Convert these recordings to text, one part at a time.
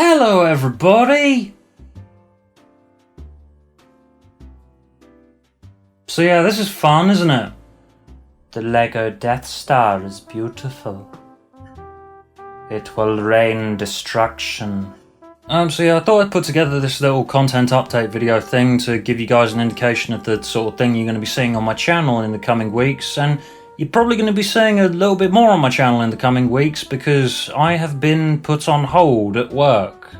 Hello everybody! So yeah, this is fun, isn't it? The Lego Death Star is beautiful. It will rain destruction. So yeah, I thought I'd put together this little content update video thing to give you guys an indication of the sort of thing you're going to be seeing on my channel in the coming weeks, and you're probably going to be seeing a little bit more on my channel in the coming weeks because I have been put on hold at work.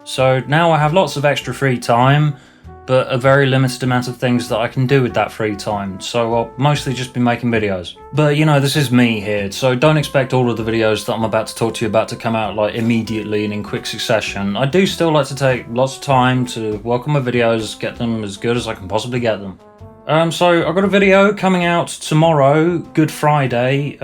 So now I have lots of extra free time, but a very limited amount of things that I can do with that free time, so I'll mostly just be making videos. But you know, this is me here, so don't expect all of the videos that I'm about to talk to you about to come out like immediately and in quick succession. I do still like to take lots of time to work on my videos, get them as good as I can possibly get them. So I've got a video coming out tomorrow, Good Friday.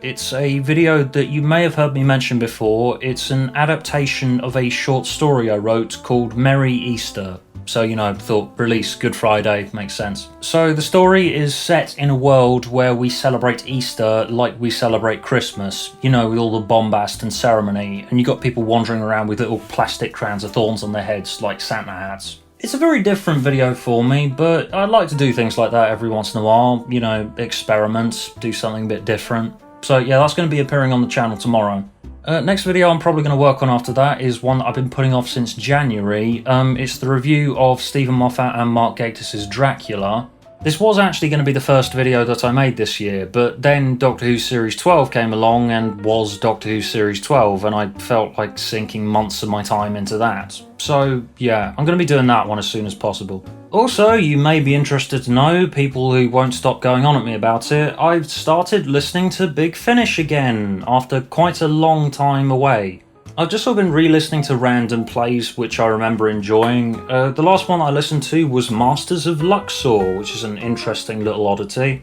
It's a video that you may have heard me mention before. It's an adaptation of a short story I wrote called Merry Easter. So, you know, thought release Good Friday makes sense. So the story is set in a world where we celebrate Easter like we celebrate Christmas, you know, with all the bombast and ceremony, and you got people wandering around with little plastic crowns of thorns on their heads like Santa hats. It's a very different video for me, but I like to do things like that every once in a while, you know, experiment, do something a bit different. So yeah, that's going to be appearing on the channel tomorrow. Next video I'm probably going to work on after that is one that I've been putting off since January. It's the review of Stephen Moffat and Mark Gatiss' Dracula. This was actually going to be the first video that I made this year, but then Doctor Who Series 12 came along and was Doctor Who Series 12, and I felt like sinking months of my time into that. So yeah, I'm going to be doing that one as soon as possible. Also, you may be interested to know, people who won't stop going on at me about it, I've started listening to Big Finish again, after quite a long time away. I've just sort of been re-listening to random plays which I remember enjoying. The last one I listened to was Masters of Luxor, which is an interesting little oddity.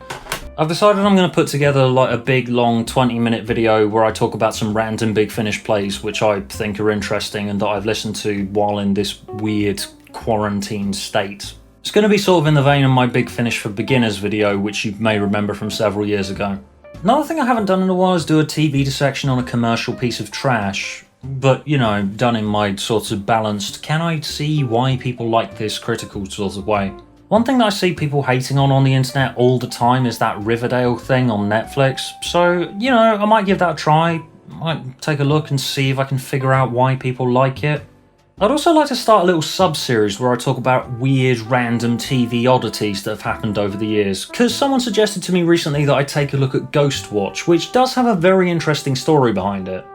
I've decided I'm going to put together like a big long 20-minute video where I talk about some random Big Finish plays which I think are interesting and that I've listened to while in this weird quarantine state. It's going to be sort of in the vein of my Big Finish for Beginners video, which you may remember from several years ago. Another thing I haven't done in a while is do a TV dissection on a commercial piece of trash. But, you know, done in my sort of balanced, can I see why people like this critical sort of way. One thing that I see people hating on the internet all the time is that Riverdale thing on Netflix. So, you know, I might give that a try. I might take a look and see if I can figure out why people like it. I'd also like to start a little sub-series where I talk about weird random TV oddities that have happened over the years, because someone suggested to me recently that I take a look at Ghostwatch, which does have a very interesting story behind it.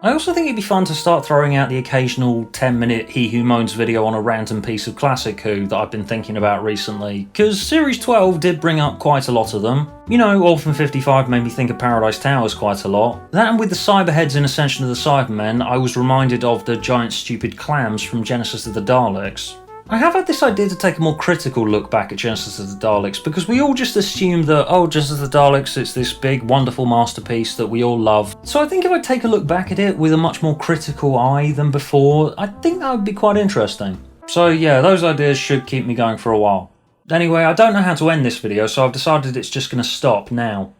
I also think it'd be fun to start throwing out the occasional 10-minute He Who Moans video on a random piece of classic Who that I've been thinking about recently, because Series 12 did bring up quite a lot of them. You know, Orphan 55 made me think of Paradise Towers quite a lot. That, and with the Cyberheads in Ascension of the Cybermen, I was reminded of the giant stupid clams from Genesis of the Daleks. I have had this idea to take a more critical look back at Genesis of the Daleks, because we all just assume that, oh, Genesis of the Daleks, it's this big, wonderful masterpiece that we all love. So I think if I take a look back at it with a much more critical eye than before, I think that would be quite interesting. So yeah, those ideas should keep me going for a while. Anyway, I don't know how to end this video, so I've decided it's just going to stop now.